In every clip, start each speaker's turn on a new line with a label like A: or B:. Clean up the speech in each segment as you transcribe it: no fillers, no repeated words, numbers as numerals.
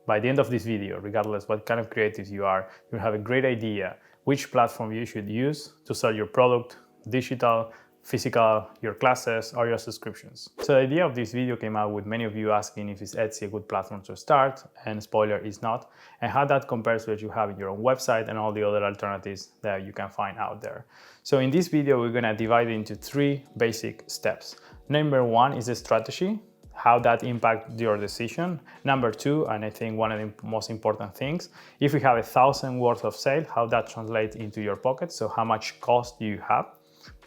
A: by the end of this video, regardless what kind of creatives you are, you'll have a great idea which platform you should use to sell your product, digital, physical, your classes, or your subscriptions. So the idea of this video came out with many of you asking if is Etsy a good platform to start, and spoiler, is not, and how that compares to what you have in your own website and all the other alternatives that you can find out there. So in this video, we're gonna divide it into 3 basic steps. Number 1 is the strategy, how that impacts your decision. Number 2, and I think one of the most important things, if you have 1,000 worth of sale, how that translates into your pocket, so how much cost do you have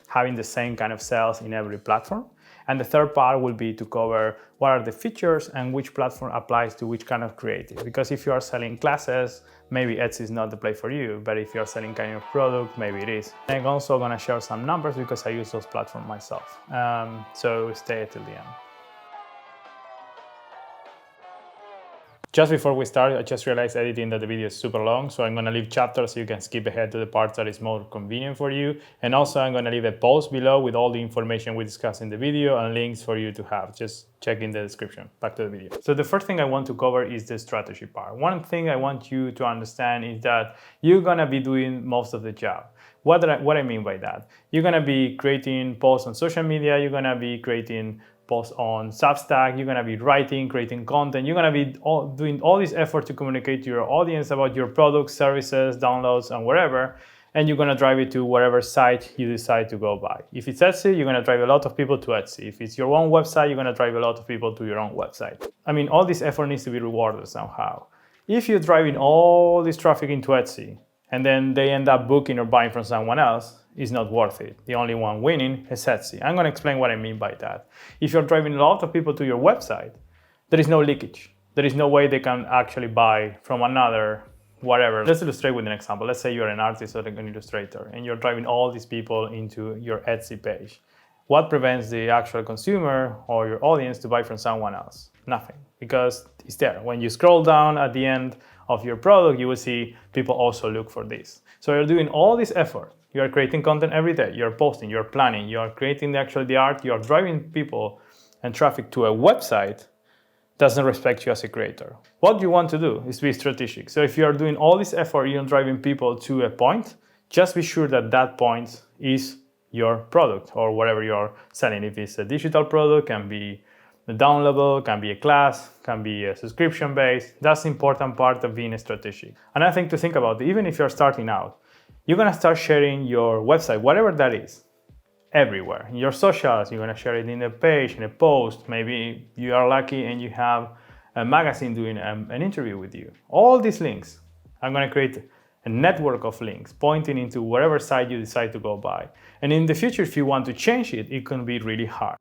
A: having the same kind of sales in every platform. And the third part will be to cover what are the features and which platform applies to which kind of creative. Because if you are selling classes, maybe Etsy is not the place for you, but if you're selling kind of product, maybe it is. I'm also gonna share some numbers because I use those platforms myself. So stay till the end. Just before we start, I just realized editing that the video is super long, so I'm gonna leave chapters so you can skip ahead to the parts that is more convenient for you. And also I'm gonna leave a post below with all the information we discussed in the video and links for you to have. Just check in the description. Back to the video. So the first thing I want to cover is the strategy part. One thing I want you to understand is that you're gonna be doing most of the job. What I mean by that? You're gonna be creating posts on social media, you're gonna be creating post on Substack, you're gonna be writing, creating content, you're gonna be doing all this effort to communicate to your audience about your products, services, downloads, and wherever, and you're gonna drive it to whatever site you decide to go by. If it's Etsy, you're gonna drive a lot of people to Etsy. If it's your own website, you're gonna drive a lot of people to your own website. I mean, all this effort needs to be rewarded somehow. If you're driving all this traffic into Etsy, and then they end up booking or buying from someone else, it's not worth it. The only one winning is Etsy. I'm gonna explain what I mean by that. If you're driving a lot of people to your website, there is no leakage. There is no way they can actually buy from another whatever. Let's illustrate with an example. Let's say you're an artist or an illustrator and you're driving all these people into your Etsy page. What prevents the actual consumer or your audience to buy from someone else? Nothing, because it's there. When you scroll down at the end of your product, you will see people also look for this. So you're doing all this effort. You are creating content every day. You're posting, you're planning, you're creating the art, you're driving people and traffic to a website doesn't respect you as a creator. What you want to do is be strategic. So if you are doing all this effort, you're driving people to a point, just be sure that that point is your product or whatever you're selling. If it's a digital product, can be a downloadable, can be a class, can be a subscription based. That's the important part of being strategic. Another thing to think about, even if you're starting out, you're gonna start sharing your website, whatever that is, everywhere. In your socials, you're gonna share it in a page, in a post. Maybe you are lucky and you have a magazine doing an interview with you. All these links, I'm gonna create a network of links pointing into whatever site you decide to go by. And in the future, if you want to change it, it can be really hard.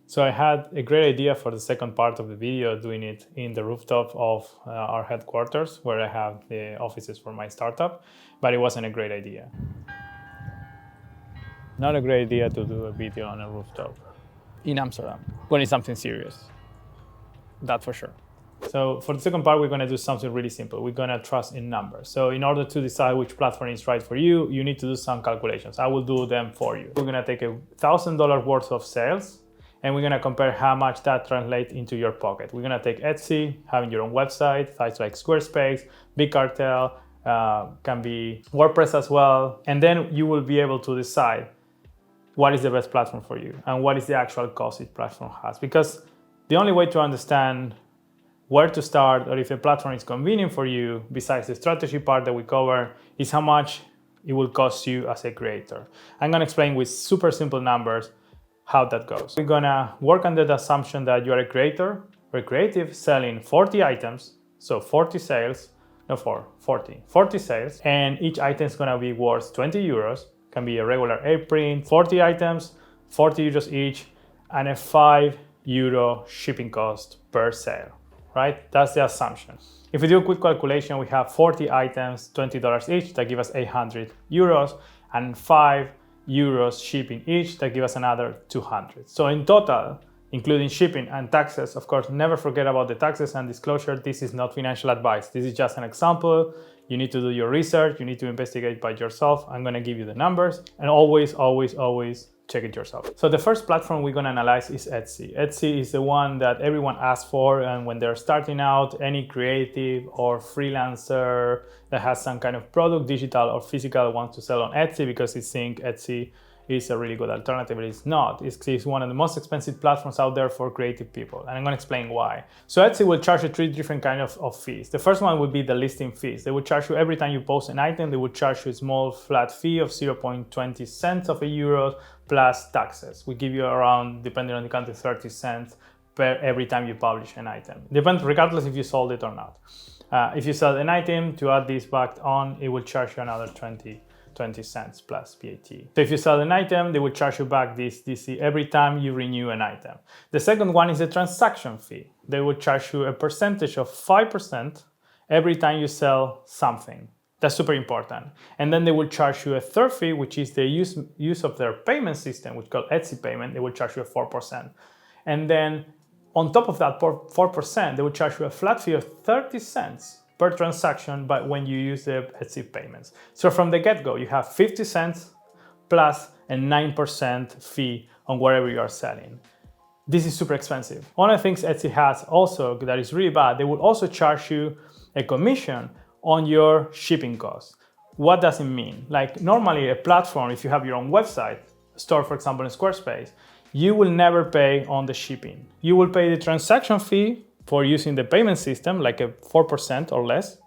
A: So I had a great idea for the second part of the video, doing it in the rooftop of our headquarters, where I have the offices for my startup, but it wasn't a great idea. Not a great idea to do a video on a rooftop in Amsterdam, when it's something serious. That for sure. So for the second part, we're gonna do something really simple. We're gonna trust in numbers. So in order to decide which platform is right for you, you need to do some calculations. I will do them for you. We're gonna take $1,000 worth of sales, and we're gonna compare how much that translates into your pocket. We're gonna take Etsy, having your own website, sites like Squarespace, Big Cartel, can be WordPress as well. And then you will be able to decide what is the best platform for you and what is the actual cost each platform has. Because the only way to understand where to start or if a platform is convenient for you, besides the strategy part that we cover, is how much it will cost you as a creator. I'm gonna explain with super simple numbers how that goes. We're gonna work under the assumption that you are a creator or a creative selling 40 items, so 40 sales, 40 sales, and each item is gonna be worth 20 euros, can be a regular A-print, 40 items, 40 euros each, and a 5 euro shipping cost per sale, right? That's the assumption. If we do a quick calculation, we have 40 items, $20 each, that give us 800 euros, and 5 euros shipping each, that give us another 200. So in total, including shipping and taxes, of course, never forget about the taxes and disclosure. This is not financial advice. This is just an example. You need to do your research. You need to investigate by yourself. I'm gonna give you the numbers. And always, always, always check it yourself. So the first platform we're gonna analyze is Etsy. Etsy is the one that everyone asks for, and when they're starting out, any creative or freelancer that has some kind of product, digital or physical, wants to sell on Etsy because they think Etsy is a really good alternative. It's not. It's one of the most expensive platforms out there for creative people, and I'm going to explain why. So Etsy will charge you 3 different kinds of fees. The first one would be the listing fees. They will charge you every time you post an item. They will charge you a small flat fee of 0.20 cents of a euro plus taxes. We give you around, depending on the country, 30 cents per every time you publish an item. Depends regardless if you sold it or not. If you sell an item, to add this back on, it will charge you another 20 cents plus VAT. So if you sell an item, they will charge you back this fee every time you renew an item. The second one is a transaction fee. They will charge you a percentage of 5% every time you sell something. That's super important. And then they will charge you a third fee, which is the use of their payment system, which is called Etsy Payment. They will charge you a 4%. And then on top of that 4%, they will charge you a flat fee of 30 cents per transaction, but when you use the Etsy payments. So from the get-go, you have 50 cents plus a 9% fee on whatever you are selling. This is super expensive. One of the things Etsy has also that is really bad, they will also charge you a commission on your shipping costs. What does it mean? Like normally a platform, if you have your own website, store for example in Squarespace, you will never pay on the shipping. You will pay the transaction fee for using the payment system, like a 4% or less,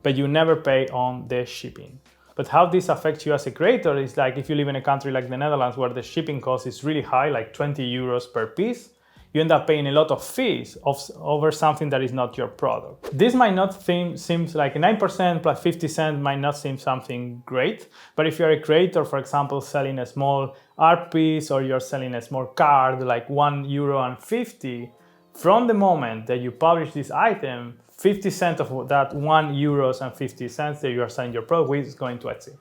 A: but you never pay on the shipping. But how this affects you as a creator is like if you live in a country like the Netherlands where the shipping cost is really high, like 20 euros per piece, you end up paying a lot of fees over something that is not your product. This might not seem like 9% plus 50 cents might not seem something great, but if you're a creator, for example, selling a small art piece or you're selling a small card like €1.50, from the moment that you publish this item, 50 cents of that €1.50 that you are selling your product with is going to Etsy.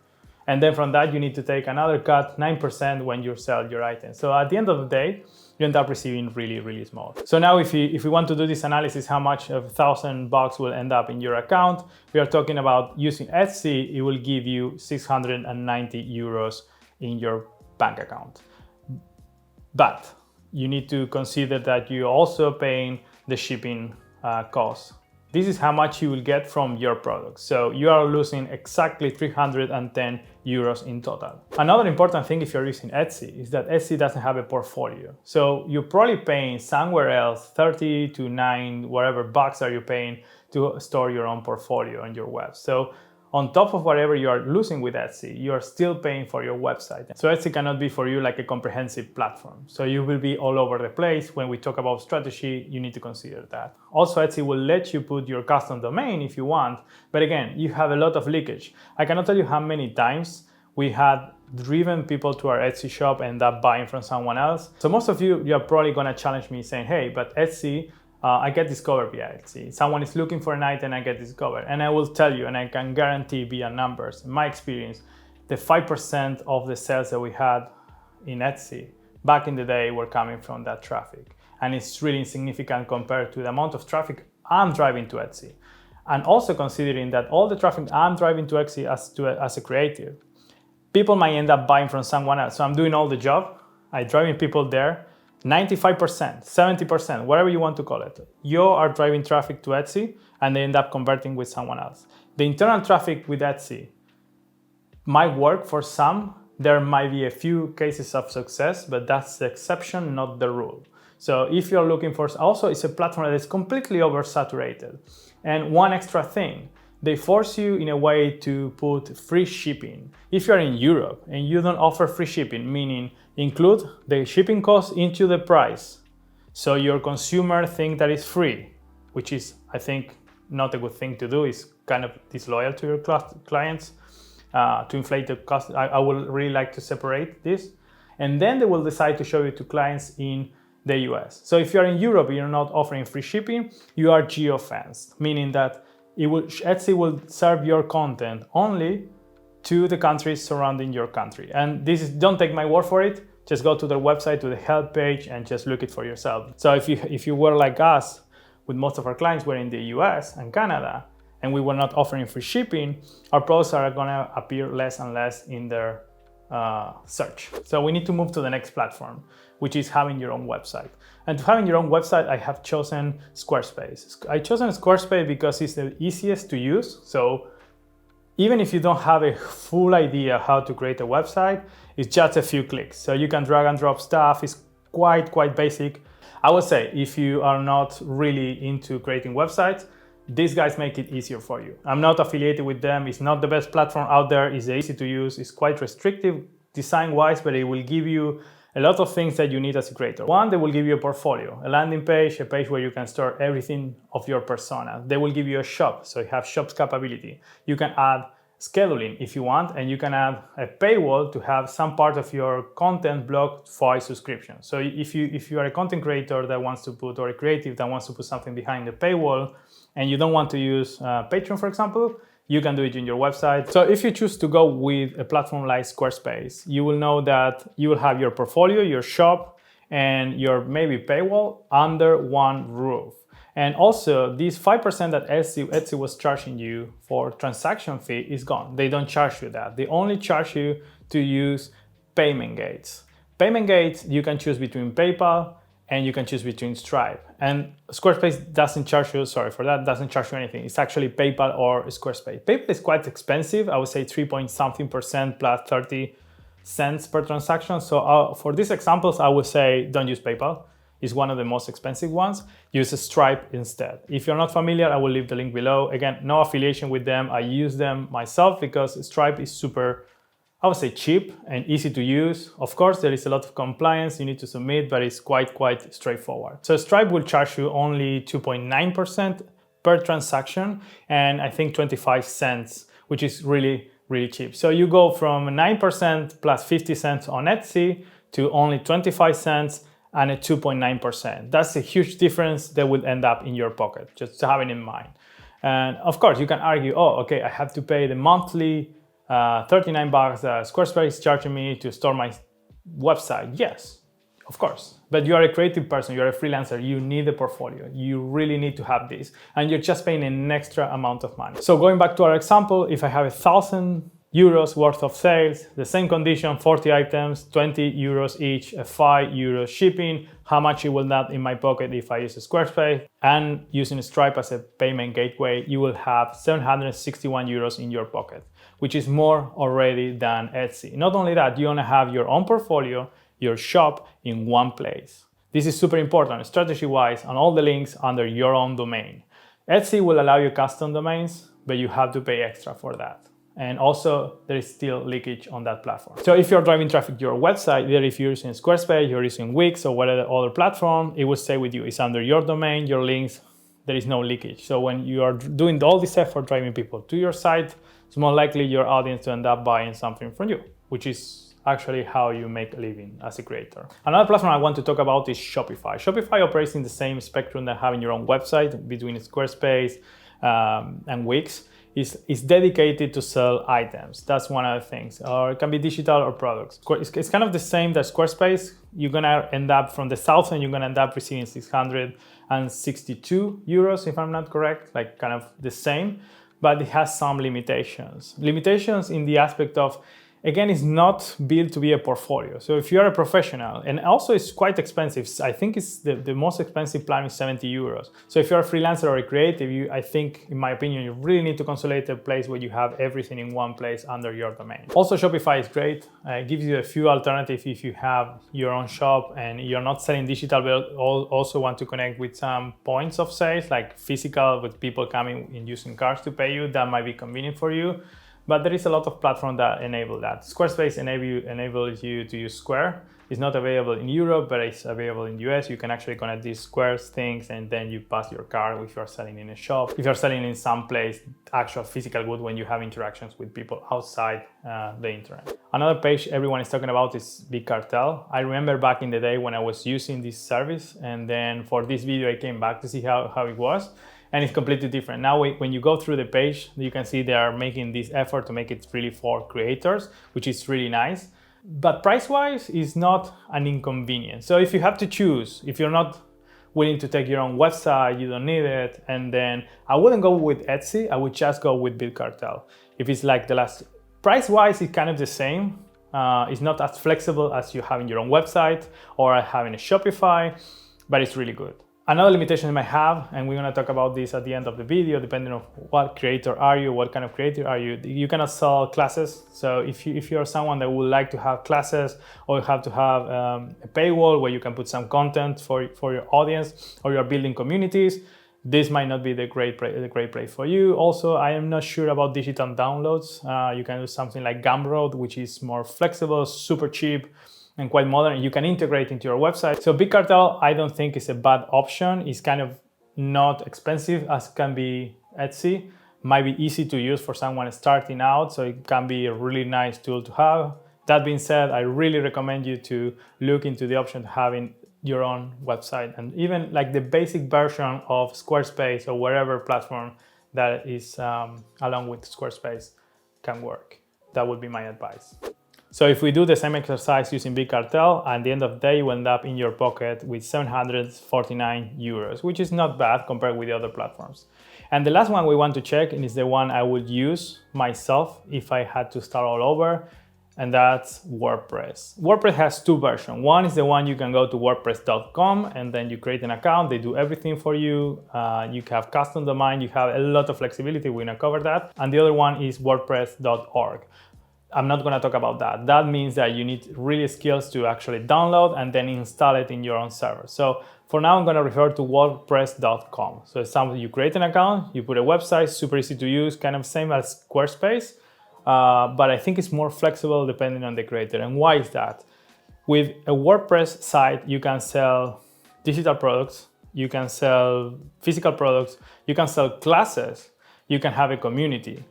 A: And then from that, you need to take another cut, 9% when you sell your item. So at the end of the day, you end up receiving really, really small. So now if we want to do this analysis, how much of $1,000 will end up in your account, we are talking about using Etsy, it will give you 690 euros in your bank account. But you need to consider that you're also paying the shipping costs. This is how much you will get from your product. So you are losing exactly 310 euros in total. Another important thing if you're using Etsy is that Etsy doesn't have a portfolio. So you're probably paying somewhere else 30 to 9, whatever bucks are you paying to store your own portfolio on your web. So on top of whatever you are losing with Etsy, you are still paying for your website. So Etsy cannot be for you like a comprehensive platform. So you will be all over the place. When we talk about strategy, you need to consider that. Also, Etsy will let you put your custom domain if you want. But again, you have a lot of leakage. I cannot tell you how many times we had driven people to our Etsy shop and end up buying from someone else. So most of you are probably gonna challenge me saying, hey, but Etsy, I get discovered via Etsy. Someone is looking for an item, I get discovered. And I will tell you, and I can guarantee via numbers, in my experience, the 5% of the sales that we had in Etsy back in the day were coming from that traffic. And it's really insignificant compared to the amount of traffic I'm driving to Etsy. And also considering that all the traffic I'm driving to Etsy as a creative, people might end up buying from someone else. So I'm doing all the job, I'm driving people there, 95%, 70%, whatever you want to call it, you are driving traffic to Etsy and they end up converting with someone else. The internal traffic with Etsy might work for some. There might be a few cases of success, but that's the exception, not the rule. So if you're looking for, also it's a platform that is completely oversaturated. And one extra thing, they force you in a way to put free shipping. If you're in Europe and you don't offer free shipping, meaning include the shipping cost into the price, so your consumer think that is free, which is, I think, not a good thing to do. It's kind of disloyal to your clients to inflate the cost. I would really like to separate this. And then they will decide to show it to clients in the US. So if you're in Europe and you're not offering free shipping, you are geo-fenced, meaning that Etsy will serve your content only to the countries surrounding your country. And this is, don't take my word for it, just go to their website, to the help page, and just look it for yourself. So if you were like us, with most of our clients were in the US and Canada, and we were not offering free shipping, our products are gonna appear less and less in their search. So we need to move to the next platform, which is having your own website. And to having your own website, I have chosen Squarespace. I chosen Squarespace because it's the easiest to use. So even if you don't have a full idea how to create a website, it's just a few clicks. So you can drag and drop stuff. It's quite basic. I would say if you are not really into creating websites, these guys make it easier for you. I'm not affiliated with them. It's not the best platform out there. It's easy to use. It's quite restrictive design-wise, but it will give you a lot of things that you need as a creator. One, they will give you a portfolio, a landing page, a page where you can store everything of your persona. They will give you a shop, so you have shop's capability. You can add scheduling if you want, and you can add a paywall to have some part of your content blocked for a subscription. So if you are a content creator that wants to put, or a creative that wants to put something behind the paywall, and you don't want to use Patreon, for example, you can do it in your website. So if you choose to go with a platform like Squarespace, you will know that you will have your portfolio, your shop, and your maybe paywall under one roof. And also this 5% that Etsy was charging you for transaction fee is gone. They don't charge you that. They only charge you to use payment gates. Payment gates, you can choose between PayPal and you can choose between Stripe. And Squarespace doesn't charge you, doesn't charge you anything. It's actually PayPal or Squarespace. PayPal is quite expensive. I would say 3-point-something% plus 30 cents per transaction. So for these examples, I would say don't use PayPal. It's one of the most expensive ones. Use Stripe instead. If you're not familiar, I will leave the link below. Again, no affiliation with them. I use them myself because Stripe is super, I would say, cheap and easy to use. Of course, there is a lot of compliance you need to submit, but it's quite straightforward. So Stripe will charge you only 2.9% per transaction, and I think 25 cents, which is really cheap. So you go from 9% plus 50 cents on Etsy to only 25 cents and a 2.9%. That's a huge difference that will end up in your pocket, just to have it in mind. And of course, you can argue, oh, okay, I have to pay the monthly $39 that Squarespace is charging me to store my website. Yes, of course. But you are a creative person, you're a freelancer, you need a portfolio. You really need to have this. And you're just paying an extra amount of money. So going back to our example, if I have 1,000 euros worth of sales, the same condition, 40 items, 20 euros each, a 5 euros shipping, how much it will net in my pocket if I use Squarespace, and using Stripe as a payment gateway, you will have 761 euros in your pocket, which is more already than Etsy. Not only that, you want to have your own portfolio, your shop in one place. This is super important, strategy-wise, and all the links under your own domain. Etsy will allow you custom domains, but you have to pay extra for that. And also, there is still leakage on that platform. So if you're driving traffic to your website, either if you're using Squarespace, you're using Wix or whatever other platform, it will stay with you. It's under your domain, your links, there is no leakage. So when you are doing all this effort driving people to your site, it's more likely your audience to end up buying something from you, which is actually how you make a living as a creator. Another platform I want to talk about is Shopify. Shopify operates in the same spectrum that having your own website between Squarespace and Wix. Is dedicated to sell items. That's one of the things. Or it can be digital or products. It's kind of the same as Squarespace. You're gonna end up from the south and you're gonna end up receiving 662 euros, if I'm not correct, like kind of the same, but it has some limitations. Limitations in the aspect of, again, it's not built to be a portfolio. So if you're a professional, and also it's quite expensive. I think it's the most expensive plan is 70 euros. So if you're a freelancer or a creative, I think, in my opinion, you really need to consolidate a place where you have everything in one place under your domain. Also, Shopify is great. It gives you a few alternatives if you have your own shop and you're not selling digital, but also want to connect with some points of sales, like physical, with people coming and using cards to pay you. That might be convenient for you. But there is a lot of platforms that enable that. Squarespace enables you to use Square. It's not available in Europe, but it's available in US. You can actually connect these Square things and then you pass your card if you're selling in a shop. If you're selling in some place, actual physical good, when you have interactions with people outside the internet. Another page everyone is talking about is Big Cartel. I remember back in the day when I was using this service, and then for this video I came back to see how it was. And it's completely different. Now, when you go through the page, you can see they are making this effort to make it really for creators, which is really nice. But price-wise, it's not an inconvenience. So if you have to choose, if you're not willing to take your own website, you don't need it, and then I wouldn't go with Etsy, I would just go with Big Cartel. If it's like the last, price-wise, it's kind of the same. It's not as flexible as you have in your own website or having a Shopify, but it's really good. Another limitation you might have, and we're going to talk about this at the end of the video, depending on what creator are you, what kind of creator are you. You cannot sell classes. So if you're someone that would like to have classes, or you have to have a paywall where you can put some content for your audience, or you're building communities, this might not be the great place for you. Also, I am not sure about digital downloads. You can do something like Gumroad, which is more flexible, super cheap, and quite modern. You can integrate into your website. So Big Cartel, I don't think is a bad option. It's kind of not expensive as can be Etsy. Might be easy to use for someone starting out, so it can be a really nice tool to have. That being said, I really recommend you to look into the option of having your own website, and even like the basic version of Squarespace or whatever platform that is along with Squarespace can work. That would be my advice. So if we do the same exercise using Big Cartel, at the end of the day, you end up in your pocket with 749 euros, which is not bad compared with the other platforms. And the last one we want to check, and is the one I would use myself if I had to start all over, and that's WordPress. WordPress has two versions. One is the one you can go to wordpress.com and then you create an account. They do everything for you. You have custom domain, you have a lot of flexibility. We're gonna cover that. And the other one is wordpress.org. I'm not going to talk about that. That means that you need really skills to actually download and then install it in your own server. So for now, I'm going to refer to wordpress.com. So it's something you create an account, you put a website, super easy to use, kind of same as Squarespace, but I think it's more flexible depending on the creator. And why is that? With a WordPress site, you can sell digital products, you can sell physical products, you can sell classes, you can have a community.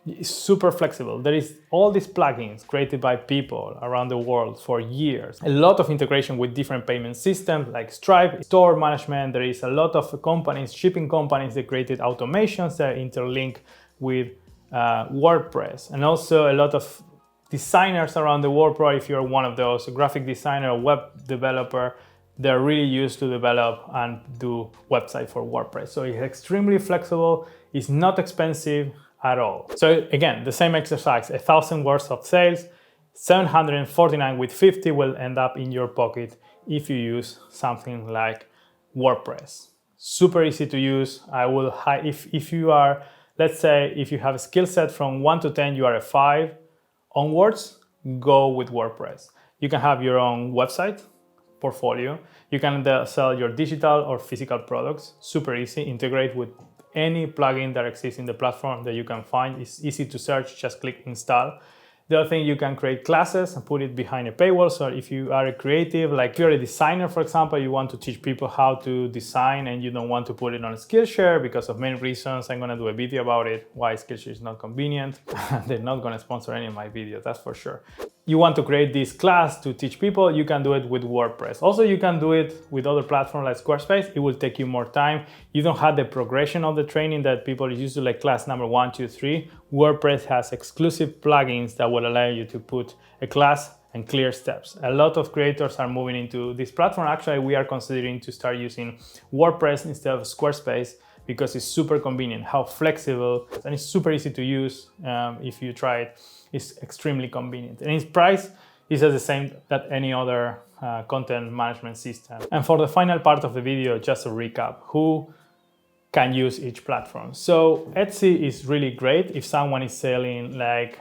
A: It's super flexible. There is all these plugins created by people around the world for years. A lot of integration with different payment systems like Stripe, store management. There is a lot of companies, shipping companies that created automations that interlink with WordPress. And also a lot of designers around the world, probably if you're one of those, a graphic designer, a web developer, they're really used to develop and do website for WordPress. So it's extremely flexible. It's not expensive at all. So again, the same exercise, 1,000 words of sales, 749 with 50 will end up in your pocket if you use something like WordPress. Super easy to use. I will, if you are, let's say, if you have a skill set from 1 to 10, you are a 5 onwards, go with WordPress. You can have your own website, portfolio. You can sell your digital or physical products, super easy, integrate with any plugin that exists in the platform that you can find. It's easy to search, just click install. The other thing, you can create classes and put it behind a paywall. So if you are a creative, like if you're a designer, for example, you want to teach people how to design and you don't want to put it on Skillshare because of many reasons. I'm gonna do a video about it, why Skillshare is not convenient. They're not gonna sponsor any of my videos, that's for sure. You want to create this class to teach people, you can do it with WordPress. Also, you can do it with other platforms like Squarespace. It will take you more time. You don't have the progression of the training that people used to, like class number 1, 2, 3. WordPress has exclusive plugins that will allow you to put a class and clear steps. A lot of creators are moving into this platform. Actually, we are considering to start using WordPress instead of Squarespace because it's super convenient, how flexible, and it's super easy to use. If you try it, it's extremely convenient. And its price is the same that any other content management system. And for the final part of the video, just a recap, who can use each platform. So Etsy is really great if someone is selling like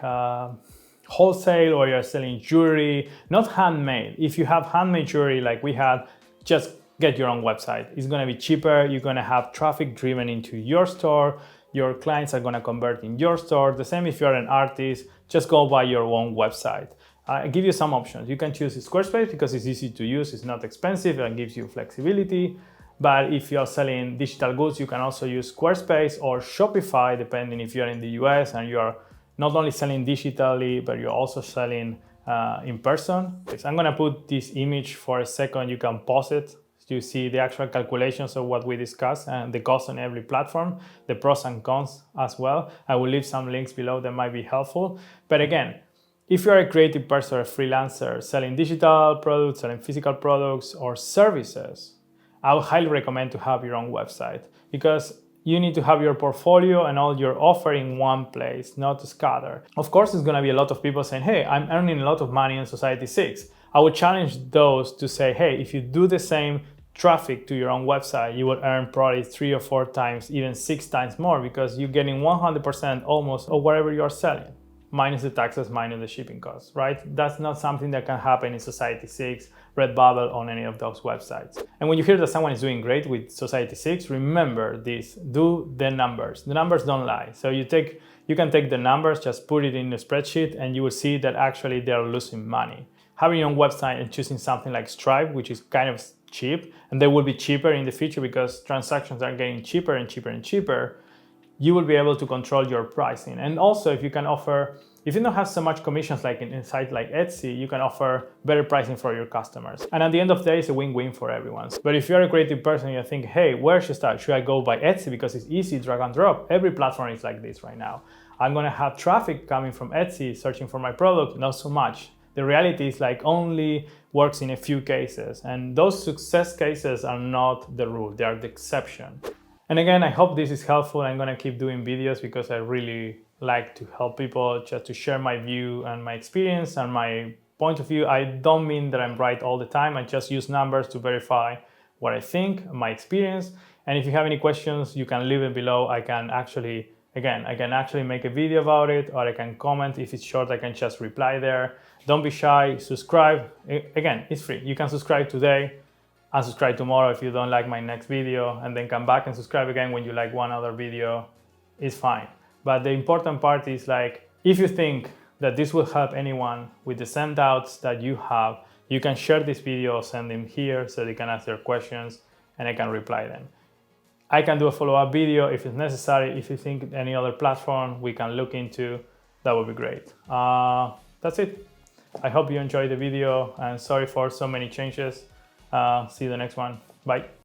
A: wholesale or you're selling jewelry, not handmade. If you have handmade jewelry like we had, just get your own website. It's gonna be cheaper. You're gonna have traffic driven into your store. Your clients are gonna convert in your store. The same if you're an artist, just go by your own website. I give you some options. You can choose Squarespace because it's easy to use, it's not expensive, and gives you flexibility. But if you're selling digital goods, you can also use Squarespace or Shopify, depending if you're in the US and you're not only selling digitally, but you're also selling in person. So I'm gonna put this image for a second. You can pause it. You see the actual calculations of what we discussed and the cost on every platform, the pros and cons as well. I will leave some links below that might be helpful. But again, if you're a creative person or a freelancer selling digital products, selling physical products or services, I would highly recommend to have your own website because you need to have your portfolio and all your offer in one place, not scattered. Of course, there's gonna be a lot of people saying, hey, I'm earning a lot of money in Society 6. I would challenge those to say, hey, if you do the same traffic to your own website, you will earn probably 3 or 4 times, even 6 times more, because you're getting 100% almost of whatever you're selling, minus the taxes, minus the shipping costs, right? That's not something that can happen in Society 6, Redbubble, on any of those websites. And when you hear that someone is doing great with Society 6, remember this: do the numbers. The numbers don't lie. So you can take the numbers, just put it in the spreadsheet, and you will see that actually they're losing money. Having your own website and choosing something like Stripe, which is kind of cheap, and they will be cheaper in the future because transactions are getting cheaper and cheaper and cheaper, you will be able to control your pricing. And also, if you don't have so much commissions like in a site like Etsy, you can offer better pricing for your customers. And at the end of the day, it's a win-win for everyone. But if you're a creative person, you think, hey, where should I start? Should I go by Etsy because it's easy, drag and drop? Every platform is like this right now. I'm gonna have traffic coming from Etsy searching for my product, not so much. The reality is like only works in a few cases, and those success cases are not the rule, they are the exception. And again, I hope this is helpful. I'm gonna keep doing videos because I really like to help people, just to share my view and my experience and my point of view. I don't mean that I'm right all the time. I just use numbers to verify what I think, my experience. And if you have any questions, you can leave it below. I can actually make a video about it, or I can comment. If it's short, I can just reply there. Don't be shy, subscribe. Again, it's free. You can subscribe today, unsubscribe tomorrow if you don't like my next video, and then come back and subscribe again when you like one other video. It's fine. But the important part is, like, if you think that this will help anyone with the same doubts that you have, you can share this video, send them here so they can ask their questions and I can reply them. I can do a follow-up video if it's necessary. If you think any other platform we can look into, that would be great. That's it. I hope you enjoyed the video, and sorry for so many changes. See you the next one. Bye.